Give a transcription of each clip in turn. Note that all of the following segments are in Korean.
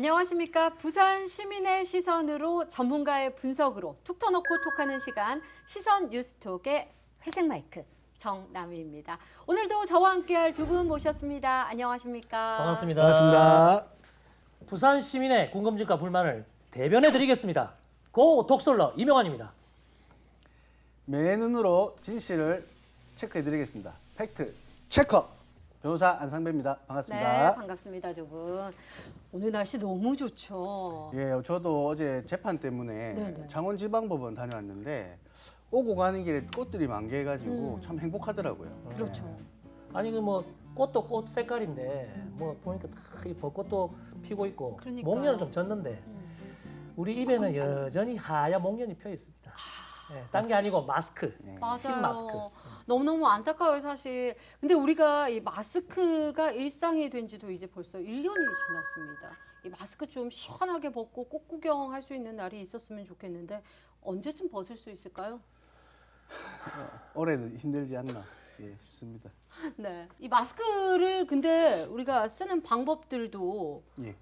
안녕하십니까. 부산 시민의 시선으로 전문가의 분석으로 툭 터놓고 톡하는 시간 시선 뉴스톡의 회색 마이크 정남희입니다. 오늘도 저와 함께할 두 분 모셨습니다. 안녕하십니까. 반갑습니다. 반갑습니다. 부산 시민의 궁금증과 불만을 대변해 드리겠습니다. 고 독설러 이명환입니다. 맨눈으로 진실을 체크해드리겠습니다. 팩트 체커 변호사 안상배입니다. 반갑습니다. 네, 반갑습니다, 두 분. 오늘 날씨 너무 좋죠. 예, 저도 어제 재판 때문에 네네. 창원지방법원 다녀왔는데 오고 가는 길에 꽃들이 만개해가지고 참 행복하더라고요. 그렇죠. 아니 그 뭐 꽃도 꽃 색깔인데 뭐 보니까 다 이 벚꽃도 피고 있고 그러니까요. 목련은 좀 졌는데 우리 입에는 여전히 하얀 목련이 펴 있습니다. 딴 게 아니고 마스크. 맞아요. 흰 마스크. 너무너무 안타까워요, 사실. 근데 우리가 이 마스크가 일상이 된 지도 이제 벌써 1년이 지났습니다. 이 마스크 좀 시원하게 벗고 꽃 구경할 수 있는 날이 있었으면 좋겠는데 언제쯤 벗을 수 있을까요? 올해는 힘들지 않나 싶습니다. 네. 이 마스크를 근데 우리가 쓰는 방법들도 예.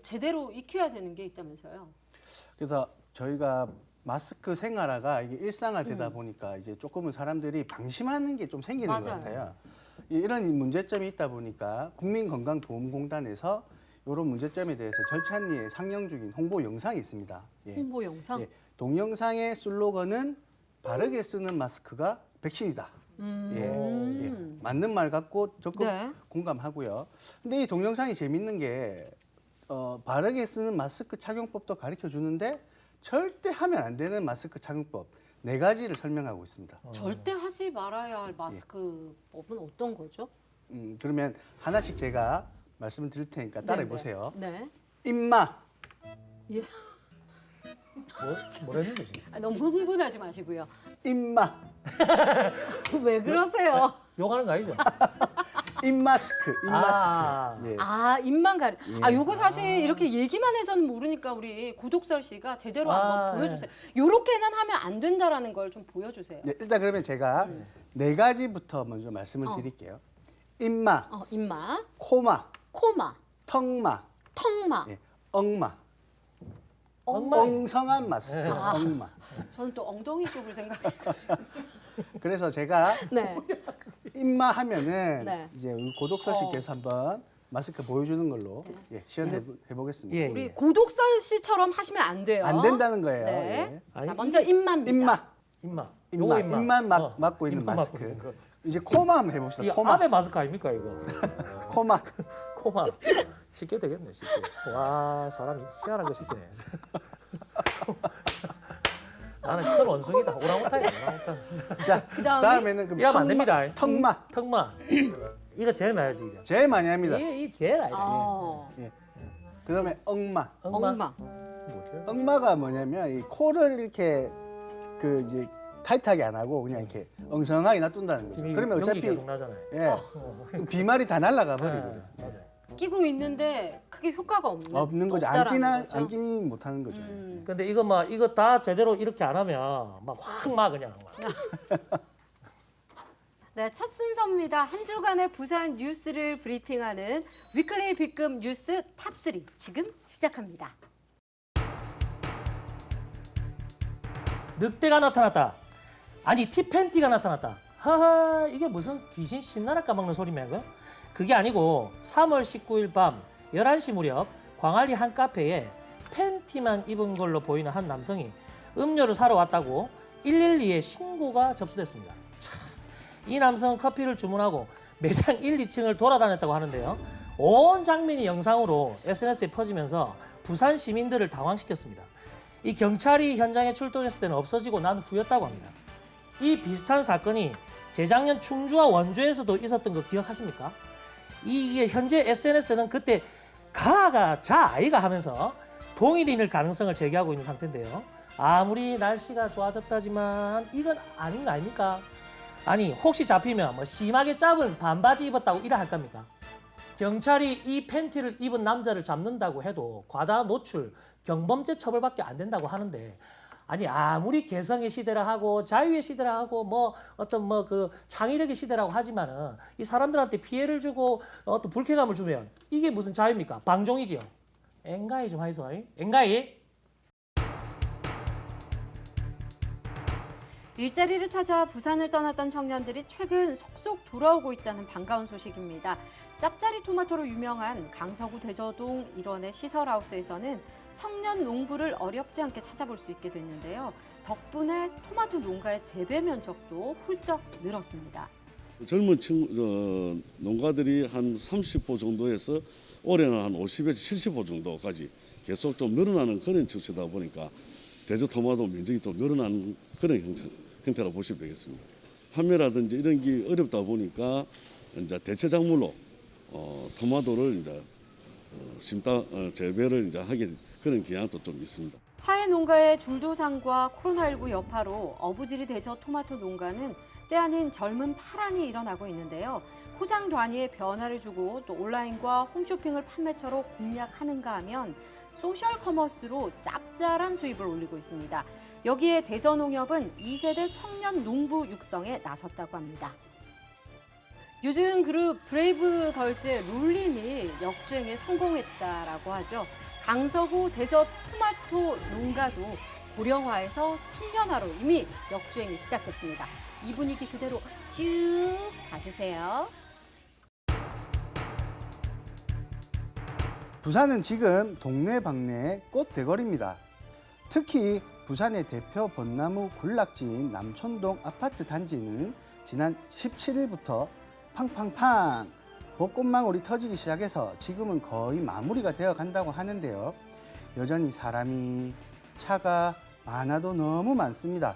제대로 익혀야 되는 게 있다면서요? 그래서 저희가 마스크 생활화가 이게 일상화되다 보니까 이제 조금은 사람들이 방심하는 게 좀 생기는 것 맞아요. 같아요. 이런 문제점이 있다 보니까 국민건강보험공단에서 이런 문제점에 대해서 절찬리에 상영 중인 홍보 영상이 있습니다. 예. 홍보 영상? 예. 동영상의 슬로건은 바르게 쓰는 마스크가 백신이다. 예. 맞는 말 같고 적극 네. 공감하고요. 근데 이 동영상이 재밌는 게 바르게 쓰는 마스크 착용법도 가르쳐 주는데 절대 하면 안 되는 마스크 착용법 4가지를 설명하고 있습니다. 절대 하지 말아야 할 마스크 법은 어떤 거죠? 그러면 하나씩 제가 말씀을 드릴 테니까 따라해 보세요. 네. 임마, 예. 뭐라는 거지? 너무 흥분하지 마시고요. 임마, 왜 그러세요? 욕하는 거 아니죠? 임마스크, 임마스크. 예. 아, 입만 가리. 예. 요거 사실 이렇게 얘기만 해서는 모르니까 우리 고독설 씨가 제대로 한번 예. 보여주세요. 요렇게는 하면 안 된다라는 걸 좀 보여주세요. 네, 일단 그러면 제가 4가지부터 먼저 말씀을 드릴게요. 임마, 입마, 코마, 코마, 턱마, 턱마. 예, 엉마. 엉망이. 엉성한 마스크, 엉마. 저는 또 엉덩이 쪽을 생각해가지고. 그래서 제가 네. 임마 하면은 네. 이제 우리 고독서 씨께서 한번 마스크 보여주는 걸로 시연해 보겠습니다. 예. 우리 고독설 씨처럼 하시면 안 돼요. 안 된다는 거예요. 네. 예. 아니, 자, 먼저 입마입니다. 임마, 입마. 임마, 요거 입만 막고 있는 입만 막고 마스크. 있는 거. 이제 코마 한번 해봅시다. 이거 코마, 아베 마스크 아닙니까 이거? 코마. 코마. 쉽게 되겠네 쉽게. 와 사람이 희한한 거 시키네. 나는 큰 원숭이다. 오랑우탄이야. 오랑우탄. 자, 그다음에 다음에는 그럼 이러면 안 됩니다. 턱마. 턱마. 이거 제일 많아지 이거. 제일 많이 합니다. 이 제일 아니다. 어, 그다음에 엉마. 엉마. 뭐죠? 엉마가 뭐냐면 이 코를 이렇게 그 이제 타이트하게 안 하고 그냥 이렇게 엉성하게 놔둔다는 거죠. 지금 그러면 연기 어차피 계속 나잖아요. 예, 비말이 다 날아가 버리거든요. 네, 맞아요. 끼고 있는데 크게 효과가 없는 거죠. 없다라는 거죠. 안끼 못하는 거죠. 근데 이거 막 이거 다 제대로 이렇게 안 하면 막 확 막 그냥 막. 네, 첫 순서입니다. 한 주간의 부산 뉴스를 브리핑하는 위클리 B급 뉴스 탑3 지금 시작합니다. 늑대가 나타났다. 아니 티팬티가 나타났다. 하하 이게 무슨 귀신 신나라 까먹는 소리냐고요? 그게 아니고 3월 19일 밤 11시 무렵 광안리 한 카페에 팬티만 입은 걸로 보이는 한 남성이 음료를 사러 왔다고 112에 신고가 접수됐습니다. 참, 이 남성은 커피를 주문하고 매장 1, 2층을 돌아다녔다고 하는데요. 온 장면이 영상으로 SNS에 퍼지면서 부산 시민들을 당황시켰습니다. 이 경찰이 현장에 출동했을 때는 없어지고 난 후였다고 합니다. 이 비슷한 사건이 재작년 충주와 원주에서도 있었던 거 기억하십니까? 이게 현재 SNS는 그때 가가 자 아이가 하면서 동일인일 가능성을 제기하고 있는 상태인데요. 아무리 날씨가 좋아졌다지만 이건 아닌 거 아닙니까? 아니 혹시 잡히면 뭐 심하게 짧은 반바지 입었다고 이래 할 겁니까? 경찰이 이 팬티를 입은 남자를 잡는다고 해도 과다 노출, 경범죄 처벌밖에 안 된다고 하는데 아니 아무리 개성의 시대라 하고 자유의 시대라 하고 뭐 어떤 뭐 그 창의력의 시대라고 하지만은 이 사람들한테 피해를 주고 어떤 불쾌감을 주면 이게 무슨 자유입니까? 방종이지요. 엥가이 좀 하이소. 엥가이. 일자리를 찾아 부산을 떠났던 청년들이 최근 속속 돌아오고 있다는 반가운 소식입니다. 짭짜리 토마토로 유명한 강서구 대저동 일원의 시설하우스에서는 청년 농부를 어렵지 않게 찾아볼 수 있게 됐는데요. 덕분에 토마토 농가의 재배 면적도 훌쩍 늘었습니다. 젊은 농가들이 한 30호 정도에서 올해는 한 50에서 70호 정도까지 계속 좀 늘어나는 그런 추세다 보니까 대저 토마토 면적이 좀 늘어나는 그런 형태라고 보시면 되겠습니다. 판매라든지 이런 게 어렵다 보니까 이제 대체 작물로 토마토를 이제 심다 재배를 이제 하게 그런 경향도 좀 있습니다. 화훼 농가의 줄도상과 코로나19 여파로 어부지리 대저 토마토 농가는 때 아닌 젊은 파란이 일어나고 있는데요. 포장 단위에 변화를 주고 또 온라인과 홈쇼핑을 판매처로 공략하는가 하면 소셜 커머스로 짭짤한 수입을 올리고 있습니다. 여기에 대저농협은 2세대 청년 농부 육성에 나섰다고 합니다. 요즘 그룹 브레이브걸즈의 롤린이 역주행에 성공했다라고 하죠. 강서구 대저 토마토 농가도 고령화에서 청년화로 이미 역주행이 시작됐습니다. 이 분위기 그대로 쭉 봐주세요. 부산은 지금 동네방네 꽃 대거리입니다. 특히 부산의 대표 벚나무 군락지인 남촌동 아파트 단지는 지난 17일부터 팡팡팡 벚꽃망울이 터지기 시작해서 지금은 거의 마무리가 되어 간다고 하는데요. 여전히 사람이 차가 많아도 너무 많습니다.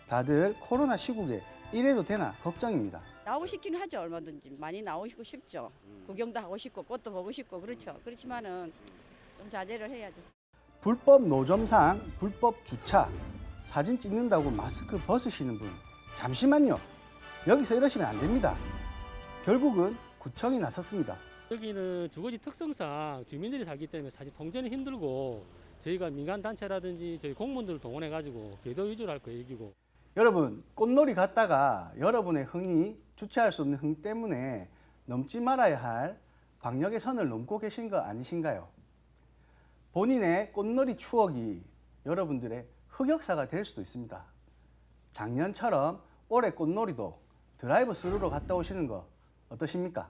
다들 코로나 시국에 이래도 되나 걱정입니다. 나오고 싶기는 하죠. 얼마든지 많이 나오시고 싶죠. 구경도 하고 싶고 꽃도 보고 싶고 그렇죠. 그렇지만은 좀 자제를 해야죠. 불법 노점상 불법 주차, 사진 찍는다고 마스크 벗으시는 분 잠시만요. 여기서 이러시면 안 됩니다. 결국은 구청이 나섰습니다. 여기는 주거지 특성상 주민들이 살기 때문에 사실 통제는 힘들고 저희가 민간 단체라든지 저희 공무원들을 동원해 가지고 궤도 위주로 할 계획이고. 여러분 꽃놀이 갔다가 여러분의 흥이 주체할 수 없는 흥 때문에 넘지 말아야 할 방역의 선을 넘고 계신 거 아니신가요? 본인의 꽃놀이 추억이 여러분들의 흑역사가 될 수도 있습니다. 작년처럼 올해 꽃놀이도 드라이브 스루로 갔다 오시는 거 어떠십니까?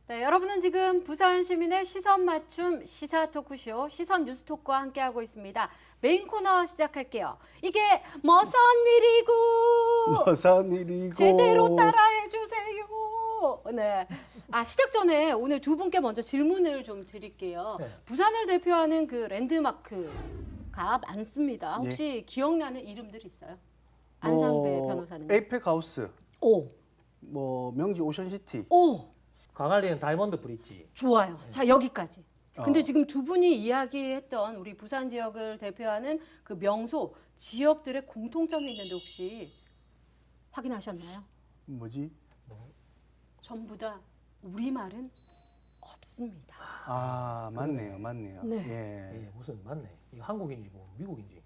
네, 여러분은 지금 부산 시민의 시선 맞춤 시사 토크쇼 시선 뉴스 토크와 함께하고 있습니다. 메인 코너 시작할게요. 이게 무슨 일이고 무슨 일이고 제대로 따라해 주세요. 네. 시작 전에 오늘 두 분께 먼저 질문을 좀 드릴게요. 네. 부산을 대표하는 그 랜드마크가 많습니다. 혹시 기억나는 이름들 있어요? 안상배 변호사는. 에이펙 하우스, 오. 명지 오션시티. 오. 광안리는 다이몬드 브릿지. 좋아요. 자, 여기까지. 근데 어. 지금 두 분이 이야기했던 우리 부산 지역을 대표하는 그 명소 지역들의 공통점이 있는데 혹시 확인하셨나요? 뭐지? 전부 다 우리말은 없습니다. 맞네요, 맞네요. 네. 예. 예, 무슨 맞네. 이거 한국인지 뭐 미국인지.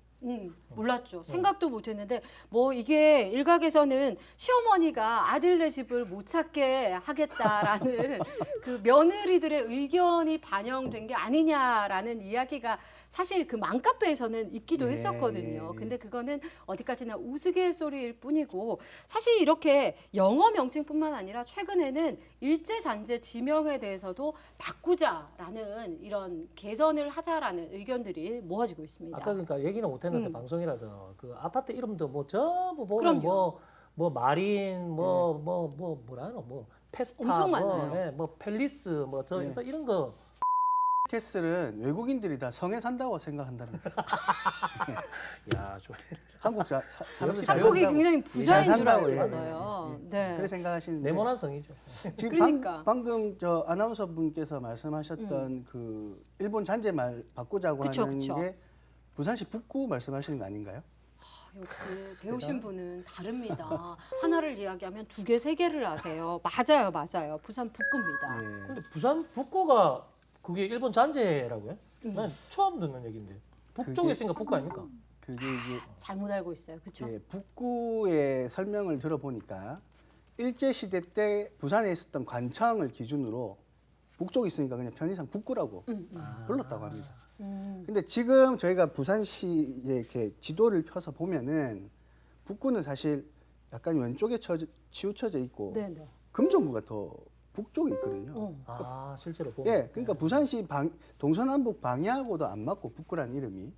몰랐죠. 생각도 못했는데 뭐 이게 일각에서는 시어머니가 아들네 집을 못 찾게 하겠다라는 그 며느리들의 의견이 반영된 게 아니냐라는 이야기가 사실 그 맘카페에서는 있기도 예, 했었거든요. 예. 근데 그거는 어디까지나 우스갯소리일 뿐이고 사실 이렇게 영어 명칭뿐만 아니라 최근에는 일제잔재 지명에 대해서도 바꾸자라는 이런 개선을 하자라는 의견들이 모아지고 있습니다. 아까 그러니까 얘기는 못했는데 방송이라서 그 아파트 이름도 뭐 전부 보면 그럼요. 뭐 마린 뭐라 하노 뭐 페스타 엄청 뭐, 많아요. 뭐 팰리스 뭐 저 네. 이런 거. 캐슬은 외국인들이 다 성에 산다고 생각한답니다. 야, 좀 한국 사람들 한국이 굉장히 부자인 줄 산다고 알겠어요. 네. 그래 생각하시는데 네모난 성이죠. 지금 그러니까. 방금 저 아나운서 분께서 말씀하셨던 그 일본 잔재 말 바꾸자고 그쵸, 하는 그쵸. 게 부산시 북구 말씀하시는 거 아닌가요? 역시 배우신 분은 다릅니다. 하나를 이야기하면 두 개, 세 개를 아세요. 맞아요. 부산 북구입니다. 예. 근데 부산 북구가 그게 일본 잔재라고요? 난 처음 듣는 얘기인데. 북쪽에 그게- 있으니까 북구 아닙니까? 그게 이제 잘못 알고 있어요. 그렇죠? 예, 북구의 설명을 들어보니까 일제 시대 때 부산에 있었던 관청을 기준으로 북쪽에 있으니까 그냥 편의상 북구라고 아. 불렀다고 합니다. 음. 근데 지금 저희가 부산시에 이렇게 지도를 펴서 보면은 북구는 사실 약간 왼쪽에 치우쳐져 있고 네네. 금정구가 더 북쪽에 있거든요. 어. 실제로 보면. 예, 그러니까 부산시 동서남북 방향하고도 안 맞고 북구라는 이름이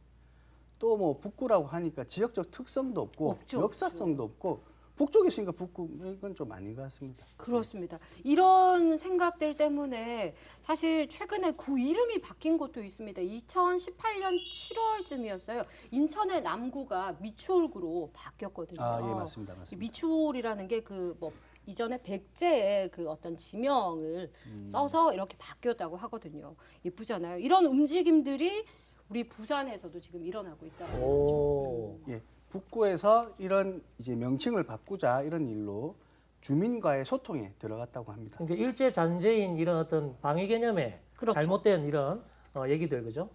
또 뭐 북구라고 하니까 지역적 특성도 없고 없죠, 역사성도 없고 북쪽에 있으니까 북구 이건 좀 아닌 것 같습니다. 그렇습니다. 이런 생각들 때문에 사실 최근에 구 이름이 바뀐 곳도 있습니다. 2018년 7월쯤이었어요. 인천의 남구가 미추홀구로 바뀌었거든요. 아, 예, 맞습니다. 이 맞습니다. 미추홀이라는 게 그 뭐 이전에 백제의 그 어떤 지명을 써서 이렇게 바뀌었다고 하거든요. 예쁘잖아요. 이런 움직임들이 우리 부산에서도 지금 일어나고 있다고. 오. 예, 북구에서 이런 이제 명칭을 바꾸자 이런 일로 주민과의 소통에 들어갔다고 합니다. 그러니까 일제 잔재인 이런 어떤 방위 개념에 그렇죠. 잘못된 이런 얘기들 그죠?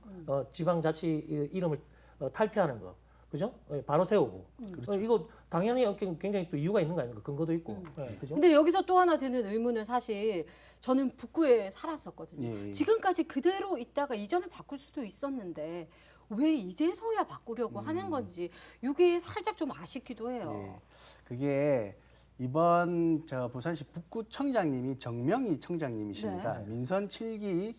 지방자치 이름을 탈피하는 거 그죠? 바로 세우고 이거 당연히 굉장히 또 이유가 있는 거 아닙니까? 근거도 있고 그죠? 근데 여기서 또 하나 드는 의문은 사실 저는 북구에 살았었거든요. 예, 예. 지금까지 그대로 있다가 이전에 바꿀 수도 있었는데 왜 이제서야 바꾸려고 하는 건지 이게 살짝 좀 아쉽기도 해요. 예, 그게 이번 저 부산시 북구청장님이 정명희 청장님이십니다. 네. 민선 7기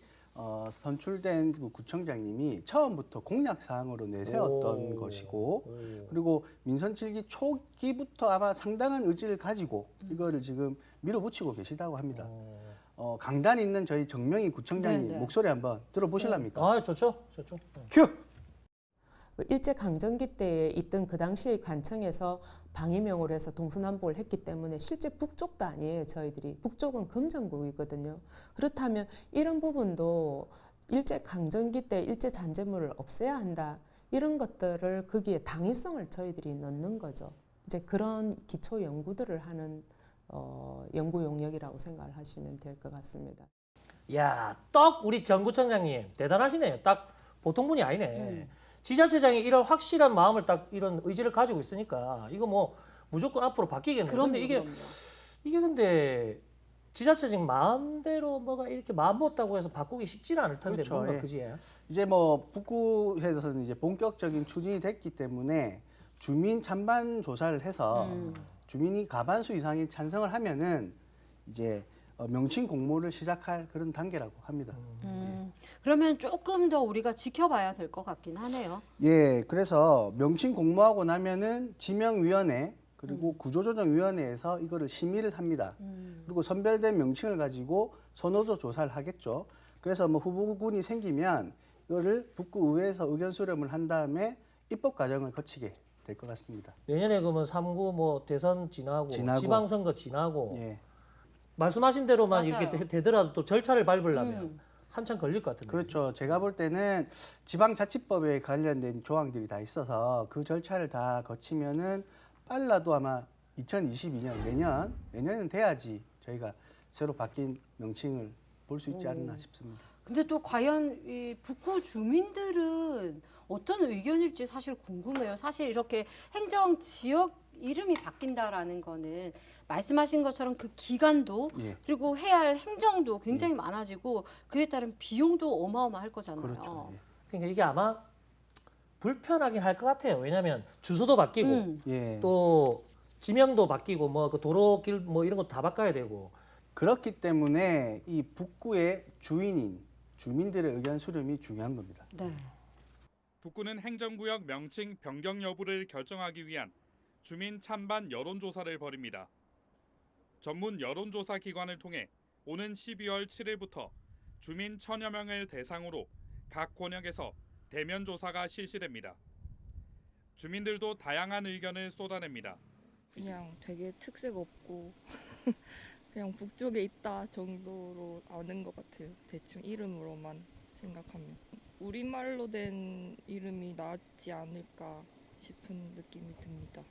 선출된 그 구청장님이 처음부터 공약 사항으로 내세웠던 오. 것이고 오. 그리고 민선 7기 초기부터 아마 상당한 의지를 가지고 이거를 지금 밀어붙이고 계시다고 합니다. 강단 있는 저희 정명희 구청장님 네, 네. 목소리 한번 들어보실랍니까? 아 좋죠. 큐! 일제 강점기 때에 있던 그 당시의 관청에서 방위명으로 해서 동서남북을 했기 때문에 실제 북쪽도 아니에요. 저희들이 북쪽은 금정국이거든요. 그렇다면 이런 부분도 일제 강점기 때 일제 잔재물을 없애야 한다. 이런 것들을 거기에 당위성을 저희들이 넣는 거죠. 이제 그런 기초 연구들을 하는 연구 용역이라고 생각을 하시면 될 것 같습니다. 야, 딱 우리 정 구청장님 대단하시네요. 딱 보통 분이 아니네. 지자체장이 이런 확실한 마음을 딱 이런 의지를 가지고 있으니까 이거 뭐 무조건 앞으로 바뀌겠네요. 근데 이게 근데 지자체장 마음대로 뭐가 이렇게 마음 먹었다고 해서 바꾸기 쉽지는 않을 텐데 그렇죠, 뭔가 예. 그지? 이제 뭐 북구에서는 이제 본격적인 추진이 됐기 때문에 주민 찬반 조사를 해서 주민이 과반수 이상이 찬성을 하면은 이제 명칭 공모를 시작할 그런 단계라고 합니다. 그러면 조금 더 우리가 지켜봐야 될 것 같긴 하네요. 예, 그래서 명칭 공모하고 나면은 지명위원회 그리고 구조조정위원회에서 이거를 심의를 합니다. 그리고 선별된 명칭을 가지고 선호도 조사를 하겠죠. 그래서 뭐 후보군이 생기면 이거를 북구의회에서 의견 수렴을 한 다음에 입법 과정을 거치게 될 것 같습니다. 내년에 그러면 3구 뭐 대선 지나고 지방선거 지나고 예, 말씀하신 대로만 맞아요. 이렇게 되더라도 또 절차를 밟으려면 한참 걸릴 것 같은데. 그렇죠. 제가 볼 때는 지방자치법에 관련된 조항들이 다 있어서 그 절차를 다 거치면은 빨라도 아마 2022년 내년은 돼야지 저희가 새로 바뀐 명칭을 볼 수 있지 않나 싶습니다. 근데 또 과연 이 북구 주민들은 어떤 의견일지 사실 궁금해요. 사실 이렇게 행정 지역 이름이 바뀐다라는 거는 말씀하신 것처럼 그 기간도 예. 그리고 해야 할 행정도 굉장히 많아지고 그에 따른 비용도 어마어마할 거잖아요. 그렇죠. 그러니까 이게 아마 불편하긴 할 것 같아요. 왜냐하면 주소도 바뀌고 예. 또 지명도 바뀌고 뭐 그 도로길 뭐 이런 것도 다 바꿔야 되고. 그렇기 때문에 이 북구의 주민들의 의견 수렴이 중요한 겁니다. 네. 북구는 행정구역 명칭 변경 여부를 결정하기 위한 주민 찬반 여론조사를 벌입니다. 전문 여론조사 기관을 통해 오는 12월 7일부터 주민 1000여 명을 대상으로 각 권역에서 대면 조사가 실시됩니다. 주민들도 다양한 의견을 쏟아냅니다. 그냥 되게 특색 없고 그냥 북쪽에 있다 정도로 아는 것 같아요. 대충 이름으로만 생각하면. 우리말로 된 이름이 낫지 않을까 싶은 느낌이 듭니다.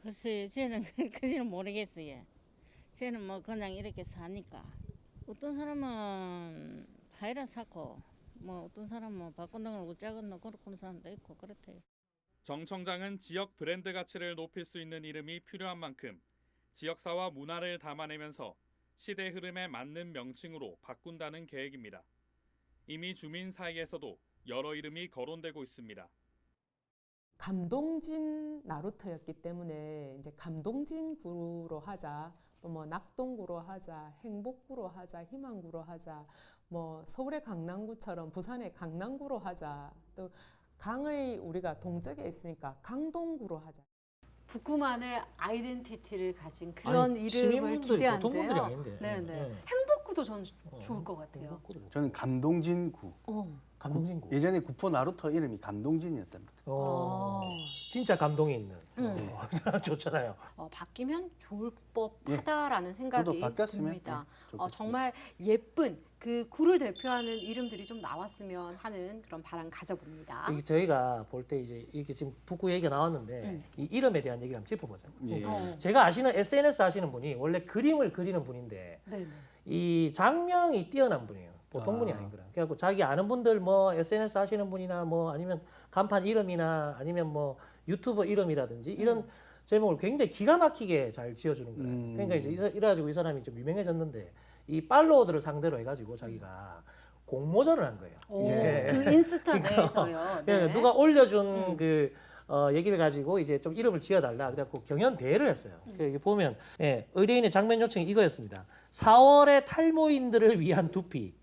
글쎄, 저는 그지는 모르겠어요. 저는 뭐 그냥 이렇게 사니까. 어떤 사람은 파이라 사고, 뭐 어떤 사람은 바꾼다는 걸 어쩌건 그렇고 사람도 있고 그렇대요. 정 청장은 지역 브랜드 가치를 높일 수 있는 이름이 필요한 만큼 지역사와 문화를 담아내면서 시대 흐름에 맞는 명칭으로 바꾼다는 계획입니다. 이미 주민 사이에서도 여러 이름이 거론되고 있습니다. 감동진 나루터였기 때문에 이제 감동진 구로 하자, 또 뭐 낙동구로 하자, 행복구로 하자, 희망구로 하자, 뭐 서울의 강남구처럼 부산의 강남구로 하자, 또 강의 우리가 동쪽에 있으니까 강동구로 하자. 북구만의 아이덴티티를 가진 그런 아니, 이름을 시민분들이 보통 분들이 기대한대요. 아닌데. 네네. 예. 행복구도 전 좋을 것 같아요. 행복구를. 저는 감동진구. 감동진구. 예전에 구포 나루터 이름이 감동진이었답니다. 진짜 감동이 있는. 음. 좋잖아요. 바뀌면 좋을 법하다라는 저도 생각이 바뀌었으면 듭니다. 좋겠습니다. 정말 예쁜 그 구를 대표하는 이름들이 좀 나왔으면 하는 그런 바람 가져봅니다. 이게 저희가 볼 때 이제 이게 지금 북구 얘기가 나왔는데 이 이름에 대한 얘기를 한번 짚어보자고. 예. 제가 아시는 SNS 하시는 분이 원래 그림을 그리는 분인데 네네. 이 장명이 뛰어난 분이에요. 보통 분이 아니거든. 그래갖고 자기 아는 분들 뭐 SNS 하시는 분이나 뭐 아니면 간판 이름이나 아니면 뭐 유튜버 이름이라든지 이런 제목을 굉장히 기가 막히게 잘 지어주는 거예요. 그러니까 이제 이래가지고 이 사람이 좀 유명해졌는데 이 팔로워들을 상대로 해가지고 자기가 공모전을 한 거예요. 오, 예. 그 인스타 그러니까 내에서요. 네. 누가 올려준 그 얘기를 가지고 이제 좀 이름을 지어달라. 그래갖고 경연 대회를 했어요. 여기 보면 의뢰인의 장면 요청이 이거였습니다. 4월에 탈모인들을 위한 두피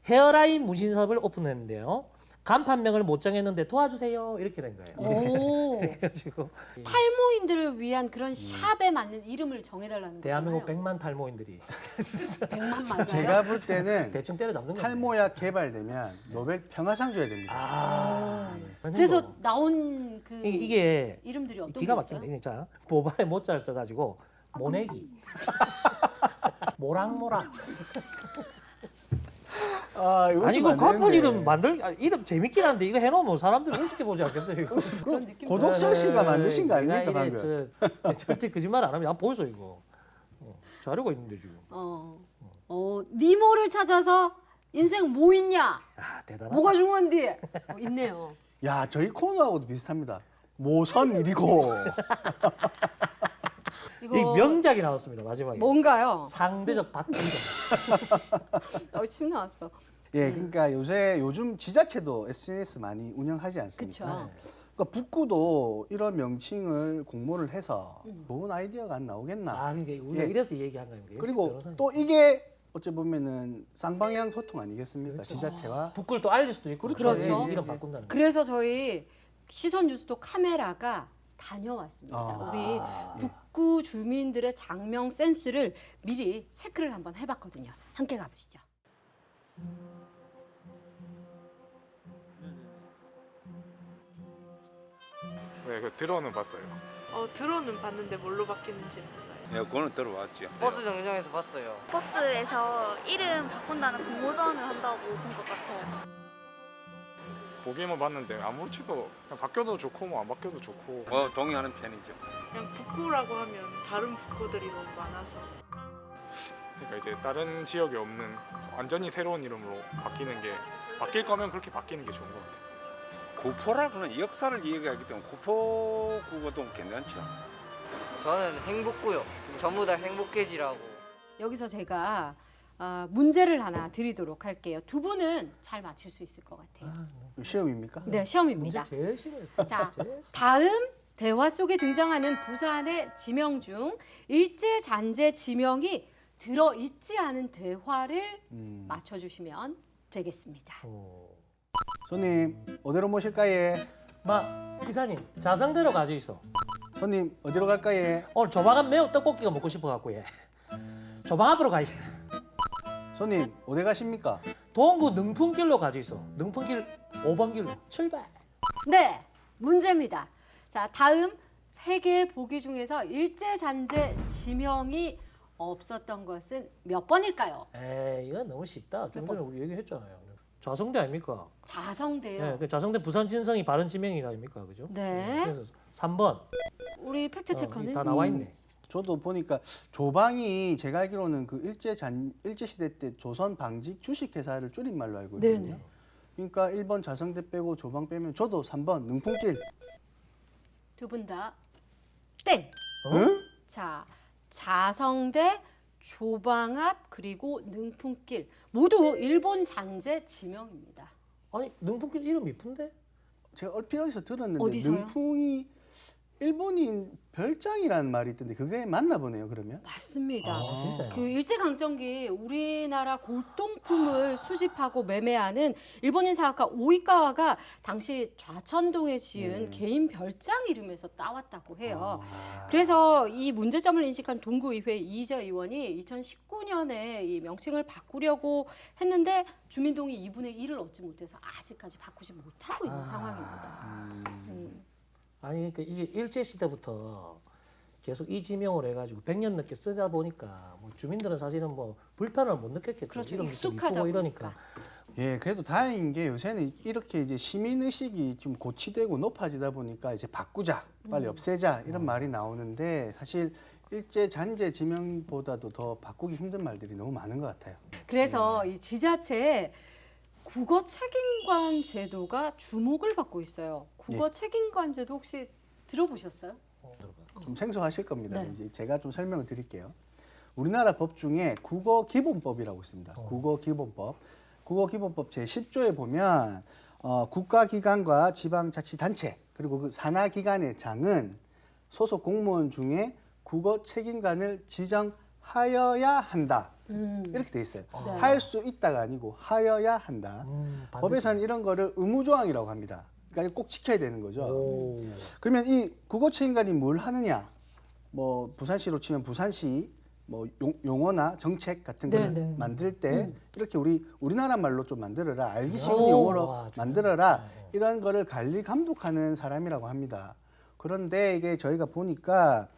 헤어라인 문신 사업을 오픈했는데요. 간판명을 못 정했는데 도와주세요. 이렇게 된 거예요. 오, 그래가지고 탈모인들을 위한 그런 샵에 맞는 이름을 정해달라는 대한민국 거잖아요. 100만 탈모인들이 100만 맞아요? 제가 볼 때는 대충 때려잡는 거예요. 탈모약 개발되면 노벨 평화상 줘야 됩니다. 그래서 나온 그 이게 이름들이 어떤 기가 게 있어요? 막힙니다. 자, 모발에 모자를 써가지고 모내기, 모락모락. 아니 이거 간판 이름 이름 재밌긴 한데 이거 해놓으면 사람들이 우습게 보지 않겠어요? 이거? 그런 느낌. 고독성 씨가 만드신 거 아닙니까 내가 이게 방금? 절대 거짓말 안 하면 보여줘 이거. 자료가 있는데 지금. 니모를 찾아서 인생 뭐 있냐? 대단하다. 뭐가 중요한디? 있네요. 야, 저희 코너하고도 비슷합니다. 모선 일이고. 이거 이 명작이 나왔습니다 마지막에. 뭔가요? 상대적 박빙. 침 나왔어. 예, 그러니까 요즘 지자체도 SNS 많이 운영하지 않습니까? 그렇죠. 그러니까 북구도 이런 명칭을 공모를 해서 좋은 아이디어가 안 나오겠나. 그러니까 우리가 예. 이래서 얘기한 거예요. 그리고 또 이게 어찌 보면은 쌍방향 소통 아니겠습니까? 그렇죠. 지자체와. 북구를 또 알릴 수도 있고. 그렇죠. 이름 바꾼다는 거. 그래서 저희 시선 뉴스도 카메라가 다녀왔습니다. 우리 북구 주민들의 장명 센스를 미리 체크를 한번 해봤거든요. 함께 가보시죠. 네, 그 드론은 봤어요. 드론은 봤는데 뭘로 바뀌는지 몰라요. 네, 그거는 들어봤죠. 버스 정류장에서 봤어요. 버스에서 이름 바꾼다는 공모전을 한다고 본 것 같아요. 보기만 봤는데 아무렇지도 그냥 바뀌어도 좋고 뭐 안 바뀌어도 좋고. 동의하는 편이죠. 그냥 북구라고 하면 다른 북구들이 너무 많아서. 그러니까 이제 다른 지역에 없는 완전히 새로운 이름으로 바뀔 거면 그렇게 바뀌는 게 좋은 것 같아요. 구포라고는 역사를 이야기하기 때문에 구포구도 괜찮죠. 저는 행복구요. 전부 다 행복해지라고. 여기서 제가 문제를 하나 드리도록 할게요. 두 분은 잘 맞힐 수 있을 것 같아요. 시험입니까? 네, 시험입니다. 문제 제일 싫어했어요. 자, 다음 대화 속에 등장하는 부산의 지명 중 일제 잔재 지명이 들어 있지 않은 대화를 맞춰주시면 되겠습니다. 손님 어디로 모실까요? 기사님 자성대로 가져 있어. 손님 어디로 갈까요? 오늘 조방한 매우 떡볶이가 먹고 싶어갖고 조방 앞으로 가 있어. 손님 어디 가십니까? 동구 능풍길로 가져 있어. 능풍길 5번 길로 출발. 네, 문제입니다. 자, 다음 세 개의 보기 중에서 일제 잔재 지명이 없었던 것은 몇 번일까요? 이거 너무 쉽다. 좀 전에 우리 얘기했잖아요. 자성대 아닙니까? 자성대요. 네, 그 자성대 부산 진성이 바른 지명이 아닙니까, 그죠? 네. 그래서 3번. 우리 팩트 체커는 다 나와 있네. 저도 보니까 조방이 제가 알기로는 그 일제 시대 때 조선 방직 주식 회사를 줄임말로 알고 있거든요. 네네. 그러니까 1번 자성대 빼고 조방 빼면 저도 3번 능풍길. 두 분 다 땡. 응? 자, 자성대 조방앞 그리고 능풍길 모두 일본 잔재 지명입니다. 아니 능풍길 이름 이쁜데? 제가 얼핏 어디서 들었는데 어디서요? 능풍이 일본인 별장이라는 말이 있던데 그게 맞나 보네요. 그러면 맞습니다. 아, 진짜요? 그 일제강점기 우리나라 골동품을 수집하고 매매하는 일본인 사학가 오이카와가 당시 좌천동에 지은 개인 별장 이름에서 따왔다고 해요. 그래서 이 문제점을 인식한 동구의회 이희재 의원이 2019년에 이 명칭을 바꾸려고 했는데 주민동이 2분의 1을 얻지 못해서 아직까지 바꾸지 못하고 있는 상황입니다. 아니 그러니까 이게 일제 시대부터 계속 이 지명을 해가지고 100년 넘게 쓰다 보니까 뭐 주민들은 사실은 뭐 불편을 못 느꼈겠죠. 그렇죠. 이름도 좀 익숙하다 이쁘고 이러니까. 예, 그래도 다행인 게 요새는 이렇게 이제 시민 의식이 좀 고취되고 높아지다 보니까 이제 바꾸자, 빨리 없애자 이런 말이 나오는데 사실 일제 잔재 지명보다도 더 바꾸기 힘든 말들이 너무 많은 것 같아요. 그래서 이 지자체에 국어 책임관 제도가 주목을 받고 있어요. 국어 책임관 제도 혹시 들어보셨어요? 좀 생소하실 겁니다. 네. 이제 제가 좀 설명을 드릴게요. 우리나라 법 중에 국어기본법이라고 있습니다. 국어기본법. 국어기본법 제10조에 보면 국가기관과 지방자치단체 그리고 그 산하기관의 장은 소속 공무원 중에 국어 책임관을 지정하여야 한다. 이렇게 돼 있어요. 네. 할 수 있다가 아니고 하여야 한다. 법에서는 이런 거를 의무조항이라고 합니다. 그러니까 꼭 지켜야 되는 거죠. 그러면 이 국어 책임관이 뭘 하느냐? 뭐 부산시로 치면 부산시 뭐 용어나 정책 같은 걸 네. 만들 때 이렇게 우리나라 말로 좀 만들어라. 알기 쉬운 오. 용어로 와, 만들어라. 이런 거를 관리 감독하는 사람이라고 합니다. 그런데 이게 저희가 보니까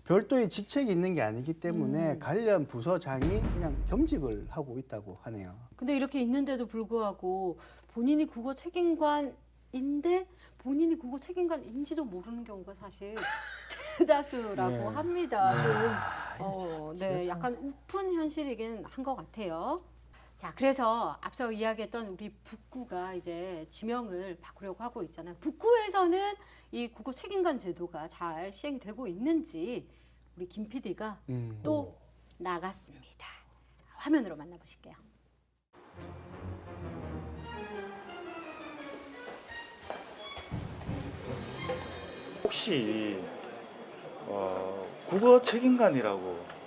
별도의 직책이 있는 게 아니기 때문에 관련 부서장이 그냥 겸직을 하고 있다고 하네요. 근데 이렇게 있는데도 불구하고 본인이 국어 책임관인데 본인이 국어 책임관인지도 모르는 경우가 사실 대다수라고 네. 합니다. 네, 약간 우픈 현실이긴 한 것 같아요. 자, 그래서 앞서 이야기했던 우리 북구가 이제 지명을 바꾸려고 하고 있잖아요. 북구에서는 이 국어 책임관 제도가 잘 시행이 되고 있는지 우리 김 PD가 또 나갔습니다. 화면으로 만나보실게요. 혹시 국어 책임관이라고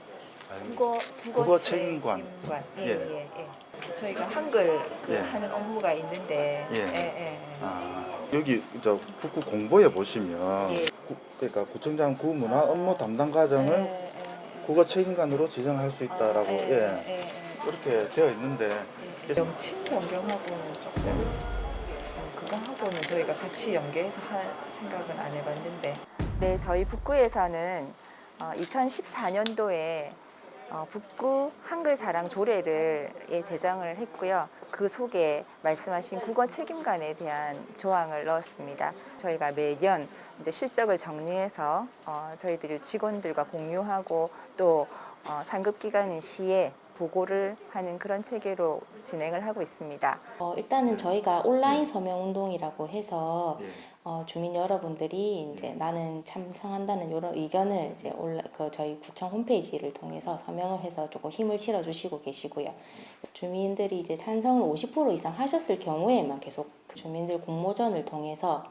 국어 책임관. 예. 저희가 한글 예. 하는 업무가 있는데 예. 여기 저 북구 공보에 보시면 예. 그러니까 구청장 구문화 업무 담당 과정을 국어 책임관으로 지정할 수 있다라고 그렇게 되어 있는데 명칭 변경하고는 조금 그거 하고는 저희가 같이 연계해서 할 생각은 안 해봤는데 네, 저희 북구에서는 2014년도에 북구 한글사랑 조례를 제정을 했고요. 그 속에 말씀하신 국어 책임관에 대한 조항을 넣었습니다. 저희가 매년 이제 실적을 정리해서 저희들이 직원들과 공유하고 또 상급 기관인 시에 보고를 하는 그런 체계로 진행을 하고 있습니다. 일단은 저희가 온라인 서명 운동이라고 해서 주민 여러분들이 이제 나는 찬성한다는 이런 의견을 이제 저희 구청 홈페이지를 통해서 서명을 해서 조금 힘을 실어주시고 계시고요. 주민들이 이제 찬성을 50% 이상 하셨을 경우에만 계속 주민들 공모전을 통해서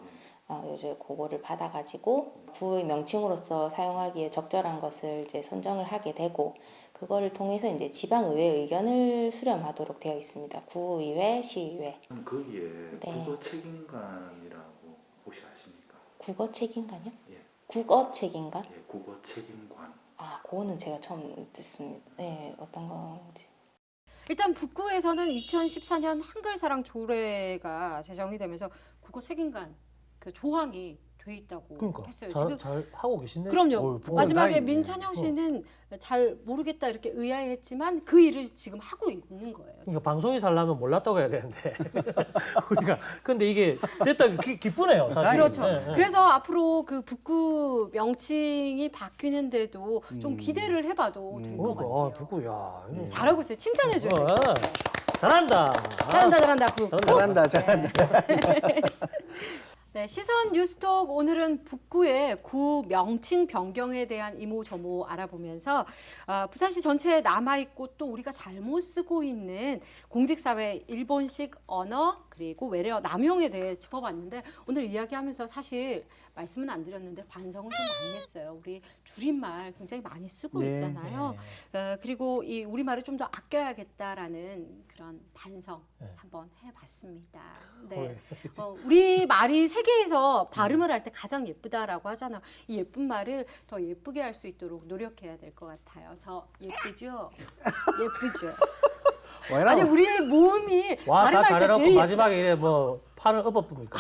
요즘 그거를 받아가지고 구의 명칭으로서 사용하기에 적절한 것을 이제 선정을 하게 되고 그거를 통해서 이제 지방의회 의견을 수렴하도록 되어 있습니다. 구의회, 시의회. 거기에 네. 국어 책임관이라고 혹시 아십니까? 국어 책임관이요? 예. 국어 책임관? 예, 국어 책임관. 그거는 제가 처음 듣습니다. 네, 어떤 건지. 일단 북구에서는 2014년 한글사랑 조례가 제정이 되면서 국어 책임관 그 조항이 돼 있다고 그러니까 했어요. 잘 하고 계신데. 그럼요. 마지막에 민찬영 씨는 잘 모르겠다 이렇게 의아해했지만 그 일을 지금 하고 있는 거예요. 그러니까 방송에서 하려면 몰랐다고 해야 되는데 우리가 근데 이게 됐다 기쁘네요 사실. 그렇죠. 네. 그래서 앞으로 그 북구 명칭이 바뀌는데도 좀 기대를 해봐도 될 것 같아요. 북구 야 이거 잘하고 있어요. 칭찬해줘요. 잘한다. 잘한다. 북구. 잘한다. 네, 시선 뉴스톡 오늘은 북구의 구 명칭 변경에 대한 이모저모 알아보면서 부산시 전체에 남아있고 또 우리가 잘못 쓰고 있는 공직사회 일본식 언어 그리고 외래어 남용에 대해 짚어봤는데 오늘 이야기하면서 사실 말씀은 안 드렸는데 반성을 좀 많이 했어요. 우리 줄임말 굉장히 많이 쓰고 있잖아요. 그리고 이 우리말을 좀 더 아껴야겠다라는 그런 반성 한번 해봤습니다. 네. 우리 말이 세계에서 발음을 할 때 가장 예쁘다라고 하잖아요. 이 예쁜 말을 더 예쁘게 할 수 있도록 노력해야 될 것 같아요. 저 예쁘죠? 예쁘죠? 아니 우리 몸이 와, 다 발음할 때 잘해놓고 제일 마지막에 이래 뭐 판을 엎어봅니까?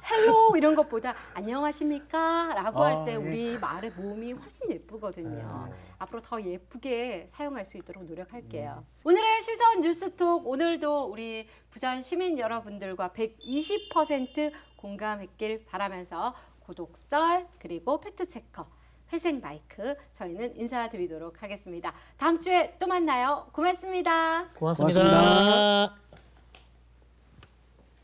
헬로 이런 것보다 안녕하십니까? 라고 할 때 예. 우리 말의 모음이 훨씬 예쁘거든요. 앞으로 더 예쁘게 사용할 수 있도록 노력할게요. 오늘의 시선 뉴스톡 오늘도 우리 부산 시민 여러분들과 120% 공감했길 바라면서 고독설 그리고 팩트체커 회색 마이크 저희는 인사드리도록 하겠습니다. 다음 주에 또 만나요. 고맙습니다. 고맙습니다.